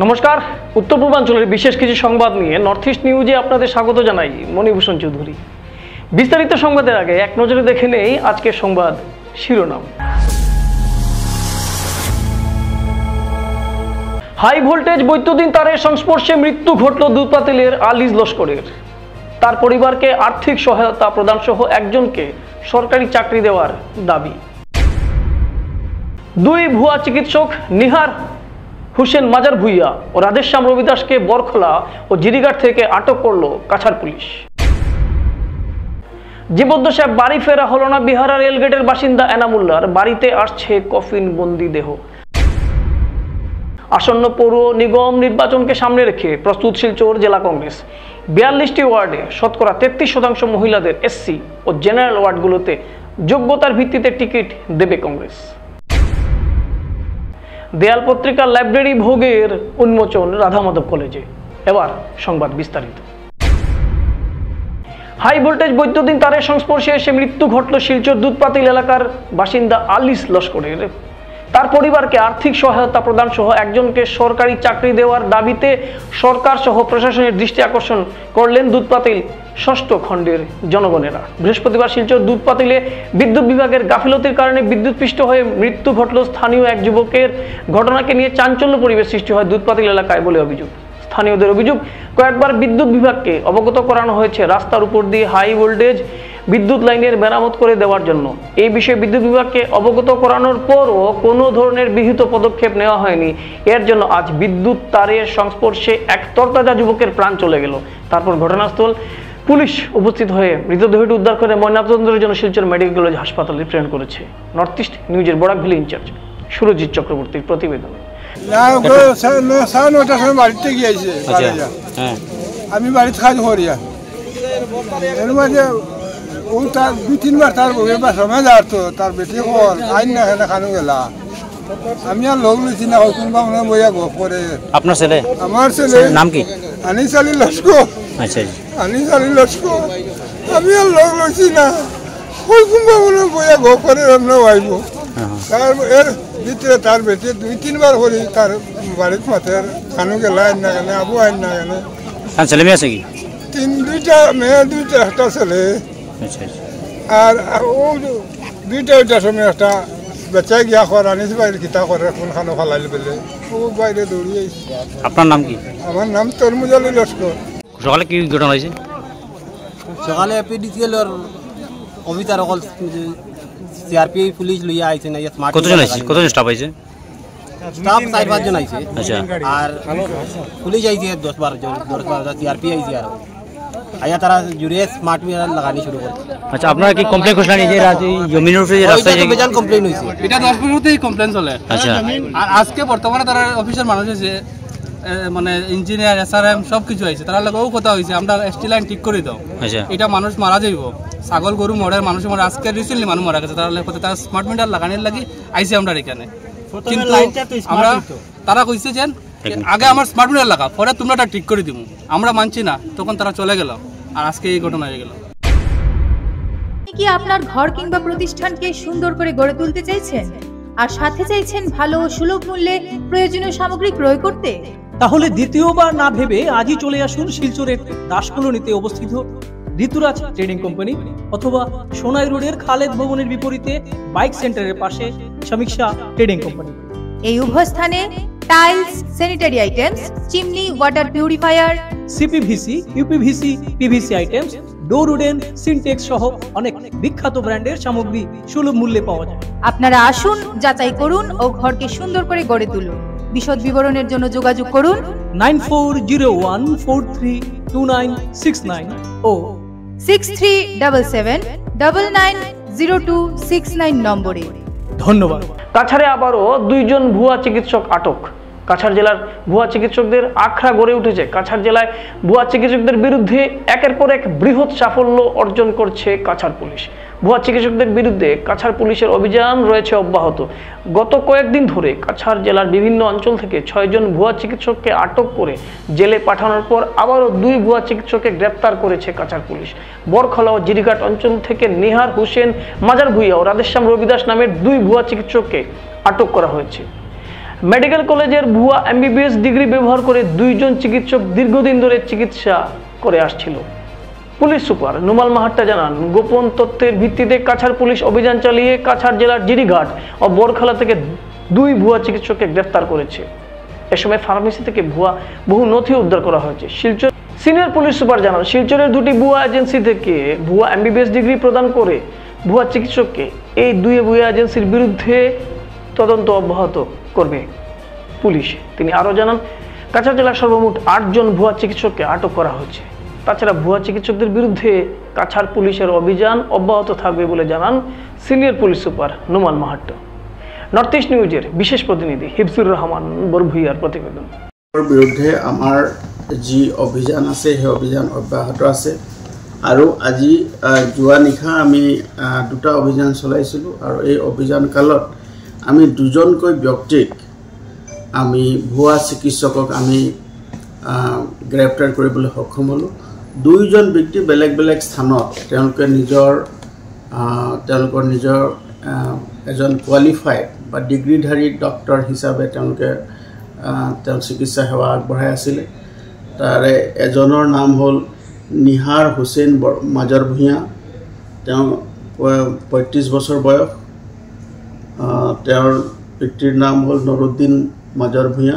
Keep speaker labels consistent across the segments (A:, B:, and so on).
A: নমস্কার, উত্তর পূর্বাঞ্চলের বিশেষ কিছু সংবাদ নিয়ে নর্থ ইস্ট নিউজে আপনাদের স্বাগত জানাই। মণিভূষণ চৌধুরী। বিস্তারিত সংবাদের আগে এক নজরে দেখে নেই আজকের সংবাদ শিরোনাম। হাই ভোল্টেজ বৈদ্যুতিন তারের সংস্পর্শে মৃত্যু ঘটল দুধ পাতিলের আলিজ লস্করের। তার পরিবারকে আর্থিক সহায়তা প্রদান সহ একজনকে সরকারি চাকরি দেওয়ার দাবি। দুই ভুয়া চিকিৎসক নিহার হুসেন মাজার ভুইয়া ও রাধেশ্যাম রবিদাসকে বরখোলা ও জিরিঘাট থেকে আটক করল কাছাড় পুলিশ। জীবদ্দশায় বাড়ি ফেরা হল না বিহারা রেলগেটের বাসিন্দা এনামুল্লার, বাড়িতে আসছে কফিন বন্দি দেহ। আসন্ন পৌর নিগম নির্বাচনকে সামনে রেখে প্রস্তুত শিলচর জেলা কংগ্রেস। 42টি ওয়ার্ডে শতকরা 33% মহিলাদের এসসি ও জেনারেল ওয়ার্ডগুলোতে যোগ্যতার ভিত্তিতে টিকিট দেবে কংগ্রেস। দেয়াল পত্রিকা লাইব্রেরি ভোগের উন্মোচন রাধামাধব কলেজে। এবার সংবাদ বিস্তারিত। হাই ভোল্টেজ বৈদ্যুতিন তারের সংস্পর্শে এসে মৃত্যু ঘটল শিলচর দুধপাতিল এলাকার বাসিন্দা আলিজ লস্করের। তার পরিবারকে আর্থিক সহায়তা প্রদান সহ একজনকে সরকারি চাকরি দেওয়ার দাবিতে সরকার সহ প্রশাসনের দৃষ্টি আকর্ষণ করলেন দুধপাতিল ষষ্ঠ খণ্ডের জনগণেরা। বৃহস্পতিবার শিলচর দুধপাতিলে বিদ্যুৎ বিভাগের গাফিলতির কারণে বিদ্যুৎপৃষ্ট হয়ে মৃত্যু ঘটল স্থানীয় এক যুবকের। ঘটনাকে নিয়ে চাঞ্চল্য পরিবেশ সৃষ্টি হয় দুধপাতিল এলাকায় বলে অভিযোগ। স্থানীয়দের অভিযোগ, কয়েকবার বিদ্যুৎ বিভাগকে অবগত করানো হয়েছে রাস্তার উপর দিয়ে হাই ভোল্টেজ বিদ্যুৎ লাইনের মেরামত করে দেওয়ার জন্য। এই বিষয়ে বিদ্যুৎ বিভাগকে অবগত করানোর পরও কোনো ধরনের বিহিত পদক্ষেপ নেওয়া হয়নি। এর জন্য আজ বিদ্যুৎ তারের সংস্পর্শে এক তরতাজা যুবকের প্রাণ চলে গেল। তারপর ঘটনাস্থল পুলিশ উপস্থিত হয়ে মৃতদেহটি উদ্ধার করে ময়নাতদন্তের জন্য শিলচর মেডিকেল কলেজ হাসপাতালে প্রেরণ করেছে। নর্থ ইস্ট নিউজের বরাকভ্যালি ইনচার্জ সুরজিৎ চক্রবর্তীর প্রতিবেদন।
B: বাড়িতে গিয়েছে, আমি বাড়িতে কাজ করি। এর মাঝে ও তার 2-3 বার তার সময় যাতো, তার বেটি কল আইন না হেনা খানো গেলা। আমি আর লোক লইছি না, কোনবা মনে বইয়া গপ করে।
C: আপনার ছেলে?
B: আমার ছেলে
C: নাম কি?
B: আনিস আলী লস্কর।
C: আচ্ছা,
B: আনিস আলী লস্কর। আমি আর লোক লইছি না, কোনবা মনে বইয়া গপ করে আমরা আইব। তার এর ভিতরে তার বেটি 2-3 বার করি তার বাড়িতে মাথার খানো গেলা আইন না কেন, আবু আইন না কেন।
C: ছেলে মেয়ে আছে কি?
B: 2টা মেয়ে, 2টা একটা ছেলে। আর ও 2টা সময় একটা বেচা গিয়া কর আনিস বাইরে কিতা করে কোন খানো ফালাইলে বেলে ও বাইরে দৌড়িয়ে।
C: আপনার নাম কি?
B: আমার নাম তরমুজ আলী লস্কর।
C: সকালে কি ঘটনা হয়েছে?
D: সকালে এপিডিসিএলের অফিসার অকল সিআরপি পুলিশ লইয়া আইছে না।
C: কতজন আইছে? কতজন স্টাফ আইছে?
D: স্টাফ 4-5 জন আইছে।
C: আচ্ছা।
D: আর পুলিশ আইছে 10-12 জন, 10-12 সিআরপি আইছে। আর আয়া তারা জুড়ে স্মার্ট মিটার লাগানি শুরু করে।
C: আচ্ছা, আপনারা কি কমপ্লেন করছেন যে জমিনের উপরে যে রাস্তায় যে
D: বেজান কমপ্লেইন হইছে?
E: এটা 10 মিনিটেই কমপ্লেন চলে।
C: আচ্ছা।
E: আর আজকে বর্তমানে তারা অফিসার মানুষ আছে, মানে ইঞ্জিনিয়ার এসআরএম সব কিছু আইছে। তারা লগেও কথা হইছে আমরা এসটি লাইন ঠিক করে দাও। আচ্ছা। এটা মানুষ মারা যাইব, ছাগল গরু মরে, মানুষ মরে। আজকে রিসেন্টলি মানুষ মারা গেছে। তারা কথা তারা স্মার্ট মিটার লাগানোর লাগি আইছে আমরা এখানে। কিন্তু আমরা তারা কইছে যে আগে আমার স্মার্ট মিটার লাগা, পরে তোমরা এটা ঠিক করে দিব। আমরা মানছি না, তখন তারা চলে গেল। আর আজকে এই ঘটনা হয়ে গেল।
F: কি আপনার ঘর কিংবা প্রতিষ্ঠানকে সুন্দর করে গড়ে তুলতে চাইছেন আর সাথে চাইছেন ভালো ও সুলভ মূল্যে প্রয়োজনীয় সামগ্রী ক্রয় করতে?
G: তাহলে দ্বিতীয়বার না ভেবে আজই চলে আসুন শিলচরের দাসকলোনিতে অবস্থিত ঋতুরাজ ট্রেডিং কোম্পানি অথবা সোনাই রোডের খালেদ ভবনের বিপরীতে বাইক সেন্টারের পাশে সমীক্ষা ট্রেডিং কোম্পানি।
F: এই উভয় স্থানে tiles, sanitary items, chimney, water purifier,
G: CPVC, uPVC, PVC items, ডোর উডেন, সিনটেক্স সহ অনেক বিখ্যাত ব্র্যান্ডের সামগ্রী সুলভ মূল্যে পাওয়া যায়।
F: আপনারা আসুন, যাচাই করুন ও ঘরকে সুন্দর করে গড়ে তুলুন। বিশদ বিবরণের জন্য যোগাযোগ করুন
G: 9401432969 ও
F: 6377990269 নম্বরে।
G: ধন্যবাদ।
A: কাছাড়ে আবারও 2 জন ভুয়া চিকিৎসক আটক। কাছাড় জেলার ভুয়া চিকিৎসকদের আখড়া গড়ে উঠেছে। কাছাড় জেলায় ভুয়া চিকিৎসকদের বিরুদ্ধে একের পর এক বৃহৎ সাফল্য অর্জন করছে কাছাড় পুলিশ। ভুয়া চিকিৎসকদের বিরুদ্ধে কাছাড় পুলিশের অভিযান রয়েছে অব্যাহত। গত কয়েকদিন ধরে কাছাড় জেলার বিভিন্ন অঞ্চল থেকে 6 জন ভুয়া চিকিৎসককে আটক করে জেলে পাঠানোর পর আবারও 2 ভুয়া চিকিৎসককে গ্রেপ্তার করেছে কাছাড় পুলিশ। বরখোলা ও জিরিঘাট অঞ্চল থেকে নিহার হুসেন মাজার ভুইয়া ও রাধেশ্যাম রবিদাস নামের 2 ভুয়া চিকিৎসককে আটক করা হয়েছে। মেডিকেল কলেজের ভুয়া MBBS ডিগ্রি ব্যবহার করে 2 জন চিকিৎসক দীর্ঘদিন ধরে চিকিৎসা করে আসছিল। পুলিশ সুপার নুমাল মাহাট্টা জানান, গোপন তথ্যের ভিত্তিতে কাছাড় পুলিশ অভিযান চালিয়ে কাছাড় জেলার জিরিঘাট ও বরখালা থেকে 2 ভুয়া চিকিৎসককে গ্রেফতার করেছে। এ সময় ফার্মেসি থেকে বহু নথি উদ্ধার করা হয়েছে। শিলচর সিনিয়র পুলিশ সুপার জানান, শিলচরের 2টি ভুয়া এজেন্সি থেকে ভুয়া MBBS ডিগ্রি প্রদান করে ভুয়া চিকিৎসককে এই 2 ভুয়া এজেন্সির বিরুদ্ধে তদন্ত অব্যাহত করবে পুলিশ। তিনি আরও জানান, কাছাড় জেলার সর্বমোট 8 জন ভুয়া চিকিৎসককে আটক করা হয়েছে। তাছাড়া ভুয়া চিকিৎসকদের বিরুদ্ধে কাছাড় পুলিশের অভিযান অব্যাহত থাকবে বলে জানান senior police super Numal Mahatta. North east নিউজের বিশেষ প্রতিনিধি হিফজুর রহমান বরভুইয়ার প্রতিবেদন।
H: বিরুদ্ধে আমাৰ যি অভিযান আছে সেই অভিযান অব্যাহত আছে আৰু আজি যোৱা নিশা আমি 2টা অভিযান চলাইছিলোঁ আৰু এই অভিযান কালত আমি 2জনকৈ ব্যক্তিক আমি ভুৱা চিকিৎসকক আমি গ্ৰেপ্তাৰ কৰিবলৈ সক্ষম হ'লোঁ। 2জন ব্যক্তি বেলেগ বেলেগ স্থানত তেওঁলোকৰ নিজৰ এজন কোৱালিফাইড বা ডিগ্ৰীধাৰী ডক্টৰ হিচাপে তেওঁলোকে চিকিৎসা সেৱা আগবঢ়াই আছিলে। তাৰে এজনৰ নাম হ'ল নিহাৰ হুছেইন মাজৰ ভূঞা, তেওঁ 35 বছৰ বয়স। তেওঁৰ পিতৃৰ নাম হ'ল নৰুদ্দিন মাজৰ ভূঞা,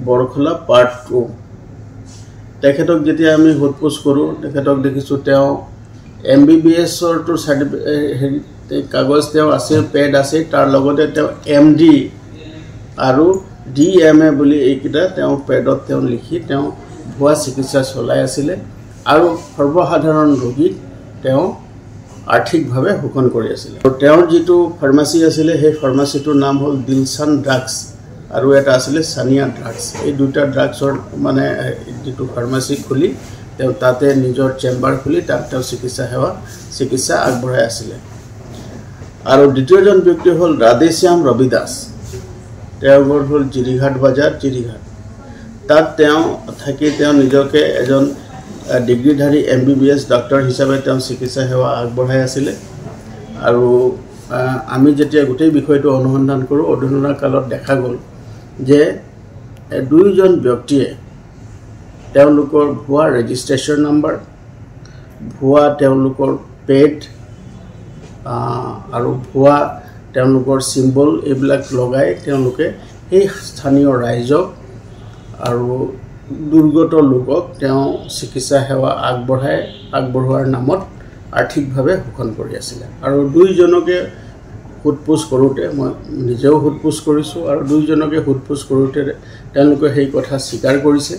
H: বৰখোলা পাৰ্ট 2। তেখেতক যেতিয়া আমি সোধপোছ কৰোঁ, তেখেতক দেখিছোঁ তেওঁ MBBSৰটো কাগজ তেওঁ আছে, পেড আছে, তাৰ লগতে তেওঁ MD আৰু DMA বুলি এইকেইটা তেওঁ পেডত তেওঁ লিখি তেওঁ ভুৱা চিকিৎসা চলাই আছিলে আৰু সৰ্বসাধাৰণ ৰোগীক তেওঁ আৰ্থিকভাৱে শোষণ কৰি আছিলে। আৰু তেওঁৰ যিটো ফাৰ্মাচী আছিলে সেই ফাৰ্মাচীটোৰ নাম হ'ল দিলছান ড্ৰাগছ আৰু এটা আছিলে সানিয়া ড্ৰাগছ। এই 2টা ড্ৰাগছৰ মানে যিটো ফাৰ্মাচী খুলি তেওঁ তাতে নিজৰ চেম্বাৰ খুলি তাত তেওঁ চিকিৎসা আগবঢ়াই আছিলে। আৰু দ্বিতীয়জন ব্যক্তি হ'ল ৰাধেশ্যাম ৰবি দাস, তেওঁৰ ঘৰ হ'ল জিৰিঘাট বজাৰ, জিৰিঘাট। তাত তেওঁ থাকি তেওঁ নিজকে এজন ডিগ্ৰীধাৰী MBBS ডক্টৰ হিচাপে তেওঁ চিকিৎসা সেৱা আগবঢ়াই আছিলে। আৰু আমি যেতিয়া গোটেই বিষয়টো অনুসন্ধান কৰোঁ, অনুসন্ধান কালত দেখা গ'ল যে 2জন ব্যক্তিয়ে তেওঁলোকৰ ভুৱা ৰেজিষ্ট্ৰেশ্যন নম্বৰ, ভুৱা তেওঁলোকৰ পেড আৰু ভুৱা তেওঁলোকৰ চিম্বল এইবিলাক লগাই তেওঁলোকে সেই স্থানীয় ৰাইজক আৰু দুৰ্গত লোকক তেওঁ চিকিৎসা সেৱা আগবঢ়োৱাৰ নামত আৰ্থিকভাৱে শোষণ কৰি আছিলে। আৰু 2জনকে সোধপোছ কৰোঁতে মই নিজেও সোধপোছ কৰিছোঁ আৰু 2জনকে সোধপোছ কৰোঁতে তেওঁলোকে সেই কথা স্বীকাৰ কৰিছে।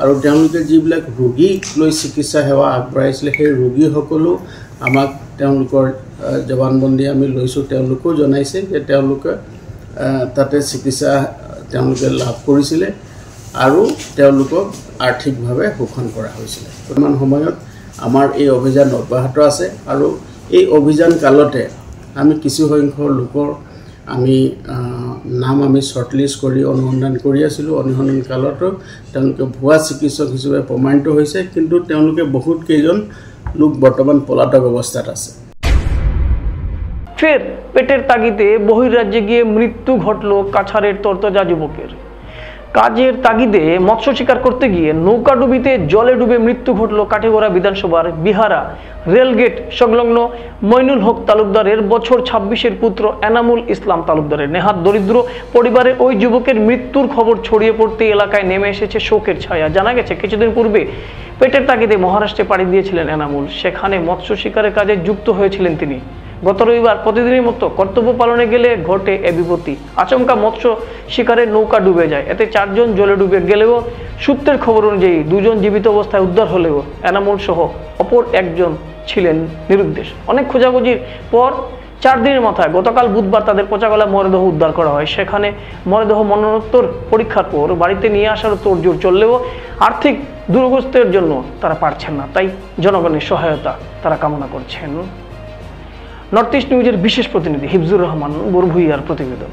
H: আৰু তেওঁলোকে যিবিলাক ৰোগীক লৈ চিকিৎসা সেৱা আগবঢ়াইছিলে সেই ৰোগীসকলো আমাক তেওঁলোকৰ জবানবন্দী আমি লৈছোঁ, তেওঁলোকেও জনাইছে যে তেওঁলোকে তাতে চিকিৎসা তেওঁলোকে লাভ কৰিছিলে আৰু তেওঁলোকক আৰ্থিকভাৱে শোষণ কৰা হৈছিলে। বৰ্তমান সময়ত আমাৰ এই অভিযান অব্যাহত আছে আৰু এই অভিযান কালতে আমি কিছুসংখ্যক লোকৰ নাম আমি শ্বৰ্টলিষ্ট কৰি অনুসন্ধান কৰি আছিলোঁ। অনুসন্ধান কালতো তেওঁলোকে ভুৱা চিকিৎসক হিচাপে প্ৰমাণিত হৈছে, কিন্তু তেওঁলোকে বহুত কেইজন লোক বৰ্তমান পলাতক অৱস্থাত আছে।
A: ফের পেটের তাগিদে বহির্রাজ্যে গিয়ে মৃত্যু ঘটল কাছাড়ের তরতাজা যুবকের। কাজের তাগিদে মৎস্য শিকার করতে গিয়ে নৌকাডুবিতে জলে ডুবে মৃত্যু ঘটল কাটিগড়া বিধানসভার বিহারা রেলগেট সংলগ্ন মইনুল হক তালুকদারের বছর 26-এর পুত্র এনামুল ইসলাম তালুকদারের। নেহাত দরিদ্র পরিবারের ওই যুবকের মৃত্যুর খবর ছড়িয়ে পড়তে এলাকায় নেমে এসেছে শোকের ছায়া। জানা গেছে কিছুদিন পূর্বে পেটের তাগিদে মহারাষ্ট্রে পাড়ি দিয়েছিলেন এনামুল, সেখানে মৎস্য শিকারের কাজে যুক্ত হয়েছিলেন তিনি। গত রবিবার প্রতিদিনের মতো কর্তব্য পালনে গেলে ঘটে এ বিপত্তি। আচমকা মৎস্য শিকারের নৌকা ডুবে যায়, এতে 4 জন জলে ডুবে গেলেও সূত্রের খবর অনুযায়ী 2 জন জীবিত অবস্থায় উদ্ধার হলেও এনামুল সহ অপর একজন ছিলেন নিরুদ্দেশ। অনেক খোঁজাখুঁজির পর 4 দিনের মাথায় গতকাল বুধবার তাদের পচাগলা মরদেহ উদ্ধার করা হয়। সেখানে মরদেহ মরণোত্তর পরীক্ষার পর বাড়িতে নিয়ে আসার তোড়জোড় চললেও আর্থিক দুরবস্থার জন্য তারা পারছেন না, তাই জনগণের সহায়তা তারা কামনা করছেন। নর্থ ইস্ট নিউজের বিশেষ প্রতিনিধি হিফজুর রহমান বরভুইয়ার প্রতিবেদন।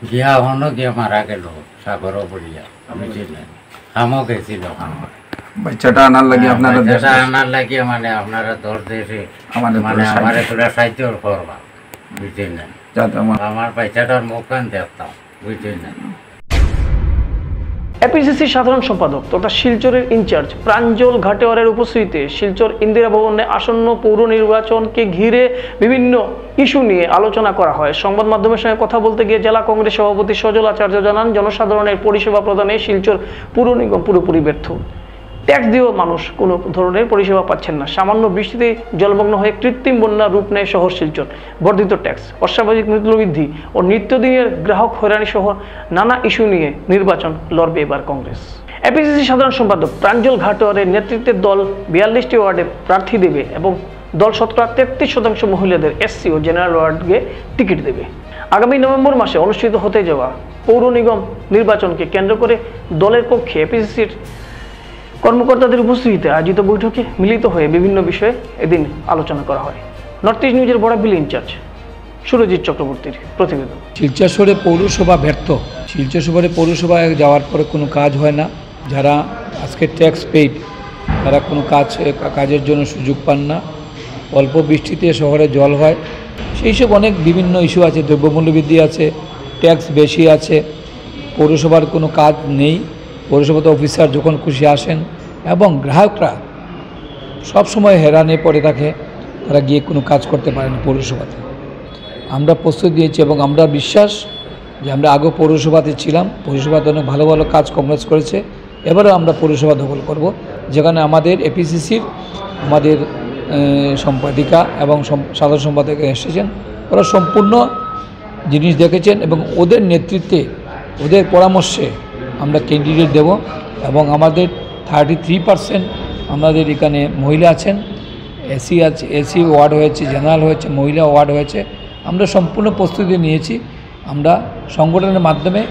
I: বিয়া হনো গিয়ে মারা গেল সাগর পড়িয়া, আমও গেছিল।
J: বাচ্চাটা আনার লাগে আপনারা
I: আনার লাগে মানে আপনারা দর দেশে মানে আমার পুরা সাহায্য করবা বুঝছেন না
J: যাতে
I: আমার পয়সাটার মুখ কান দেখতাম বুঝছেন না।
A: এপিসিসি সাধারণ সম্পাদক তথা শিলচরের ইনচার্জ প্রাঞ্জল ঘাটেওয়ারের উপস্থিতিতে শিলচর ইন্দিরা ভবনে আসন্ন পৌর নির্বাচনকে ঘিরে বিভিন্ন ইস্যু নিয়ে আলোচনা করা হয়। সংবাদ মাধ্যমের সঙ্গে কথা বলতে গিয়ে জেলা কংগ্রেস সভাপতি সজল আচার্য জানান, জনসাধারণের পরিষেবা প্রদানে শিলচর পুর নিগম পুরোপুরি ব্যর্থ। ট্যাক্স দিয়েও মানুষ কোনো ধরনের পরিষেবা পাচ্ছেন না। সামান্য বৃষ্টিতে জলমগ্ন হয়ে কৃত্রিম বন্যা রূপ নেয় শহর শিলচর। বর্ধিত ট্যাক্স, অস্বাভাবিক মূল্যবৃদ্ধি ও নিত্যদিনের গ্রাহক হয়রানি সহ নানা ইস্যু নিয়ে নির্বাচন লড়বে এবার কংগ্রেস। এপিসিসি সাধারণ সম্পাদক প্রাঞ্জল ঘাটোয়ারের নেতৃত্বের দল 42টি ওয়ার্ডে প্রার্থী দেবে এবং দল শতকরা 33% মহিলাদের এসসি ও জেনারেল ওয়ার্ডকে টিকিট দেবে। আগামী নভেম্বর মাসে অনুষ্ঠিত হতে যাওয়া পৌর নিগম নির্বাচনকে কেন্দ্র করে দলের পক্ষে এপিসিসির কর্মকর্তাদের উপস্থিতিতে আয়োজিত বৈঠকে মিলিত হয়ে বিভিন্ন বিষয়ে এদিন আলোচনা করা হয়। নর্থ ইস্ট নিউজের বড়াবিল ইনচার্জ সুরজিৎ চক্রবর্তীর প্রতিবেদন।
K: শিলচর শহরে পৌরসভা ব্যর্থ। শিলচর শহরে পৌরসভায় যাওয়ার পরে কোনো কাজ হয় না। যারা আজকে ট্যাক্স পেইড তারা কোনো কাজের জন্য সুযোগ পান না। অল্প বৃষ্টিতে শহরে জল হয়, সেই সব অনেক বিভিন্ন ইস্যু আছে। দ্রব্যমূল্য বৃদ্ধি আছে, ট্যাক্স বেশি আছে, পৌরসভার কোনো কাজ নেই। পৌরসভাতে অফিসার যখন খুশি আসেন এবং গ্রাহকরা সব সময় হেরানে পড়ে থাকে, তারা গিয়ে কোনো কাজ করতে পারে না পৌরসভাতে। আমরা প্রস্তুতি দিয়েছি এবং আমরা বিশ্বাস যে আমরা আগে পৌরসভাতে ছিলাম, পৌরসভাতে অনেক ভালো ভালো কাজ কংগ্রেস করেছে। এবারেও আমরা পৌরসভা দখল করব, যেখানে আমাদের এপিসিসির আমাদের সম্পাদিকা এবং সাধারণ সম্পাদক এসেছেন, ওরা সম্পূর্ণ জিনিস দেখেছেন এবং ওদের নেতৃত্বে ওদের পরামর্শে আমরা ক্যান্ডিডেট দেব। এবং আমাদের 33% আমাদের এখানে মহিলা আছেন, এসি ওয়ার্ড হয়েছে, জেনারেল হয়েছে, মহিলা ওয়ার্ড হয়েছে। আমরা সম্পূর্ণ প্রস্তুতি নিয়েছি। আমরা সংগঠনের মাধ্যমে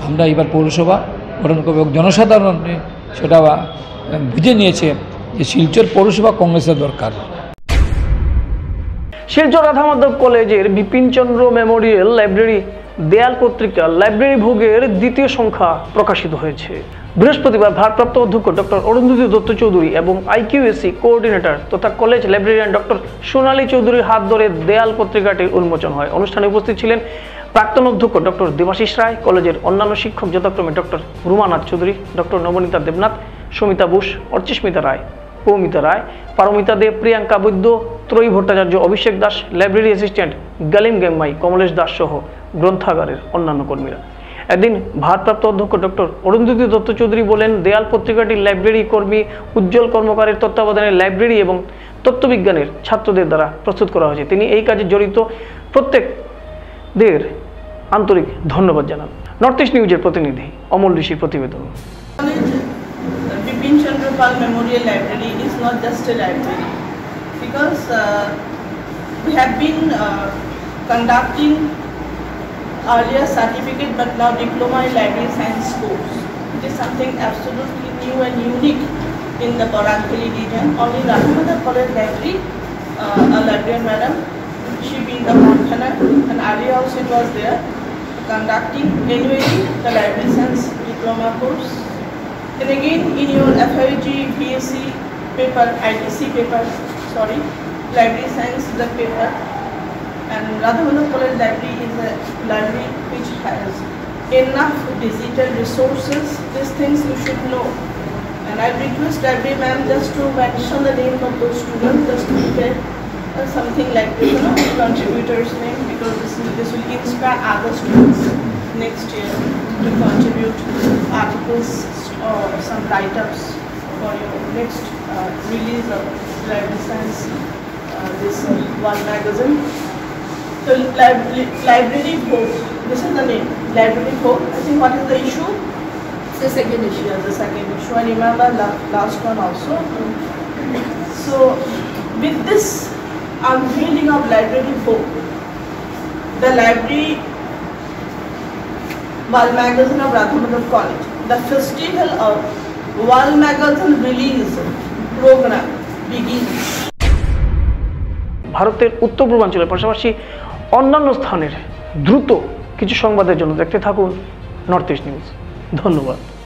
K: আমরা এবার পৌরসভা গঠন করব এবং জনসাধারণ সেটা বুঝে নিয়েছে যে শিলচর পৌরসভা কংগ্রেসের দরকার।
A: শিলচর রাধা মাধব কলেজের বিপিনচন্দ্র মেমোরিয়াল লাইব্রেরি দেয়াল পত্রিকা লাইব্রেরি ভোগের দ্বিতীয় সংখ্যা প্রকাশিত হয়েছে। বৃহস্পতিবার ভারপ্রাপ্ত অধ্যক্ষ ডক্টর অরুন্ধতী দত্ত চৌধুরী এবং আইকিউএসি কোঅর্ডিনেটর তথা কলেজ লাইব্রেরিয়ান ডক্টর সোনালী চৌধুরীর হাত ধরে দেয়াল পত্রিকাটির উন্মোচন হয়। অনুষ্ঠানে উপস্থিত ছিলেন প্রাক্তন অধ্যক্ষ ডক্টর দেবাশিস রায়, কলেজের অন্যান্য শিক্ষক যথাক্রমে ডক্টর রুমানাথ চৌধুরী, ডক্টর নবনীতা দেবনাথ, সমিতা বোস, অর্চিস্মিতা রায়, পৌমিতা রায়, পারমিতা দেব, প্রিয়াঙ্কা বৈদ্য, ত্রয়ী ভট্টাচার্য, অভিষেক দাস, লাইব্রেরি অ্যাসিস্ট্যান্ট গালিম গেম্মাই, কমলেশ দাস সহ গ্রন্থাগারের অন্যান্য কর্মীরা। একদিন ভারপ্রাপ্ত অধ্যক্ষ ডক্টর অরুন্ধতী দত্ত চৌধুরী বলেন, দেয়াল পত্রিকাটির লাইব্রেরি কর্মী উজ্জ্বল কর্মকারের তত্ত্বাবধানে লাইব্রেরি এবং তত্ত্ববিজ্ঞানের ছাত্রদের দ্বারা প্রস্তুত করা হয়েছে। তিনি এই কাজে জড়িত প্রত্যেকদের আন্তরিক ধন্যবাদ জানান। নর্থ ইস্ট নিউজের প্রতিনিধি অমল ঋষির প্রতিবেদন।
L: Bipin Chandra Pal Memorial Library is not just a library, because we have been conducting earlier certificate but now diploma in library science course. It is something absolutely new and unique in the Barakpally region. Only Radha Madhav College Library, a librarian madam, she being the partner, and earlier also it was there, conducting annually the library science diploma course. And again, in your FIG, BSc paper, ITC paper, library science is a paper, and Radha Madhav College Library is a library which has enough digital resources. These things you should know. And I request library ma'am just to mention the name of those students, just to get something like this, contributors' name, because this will inspire other students next year to contribute articles or some write-ups for your next release of library science, this one magazine. So library vote, this is the name, library vote. I think what is the issue? It's the second issue. Yeah, the second issue. I remember last one also. So with this unveiling of library vote, the library World Magazine of Radha Madhav College, the festival of World Magazine release program begins.
A: ভারতের উত্তর পূর্বাঞ্চলের পাশাপাশি অন্যান্য স্থানের দ্রুত কিছু সংবাদের জন্য দেখতে থাকুন নর্থ ইস্ট নিউজ। ধন্যবাদ।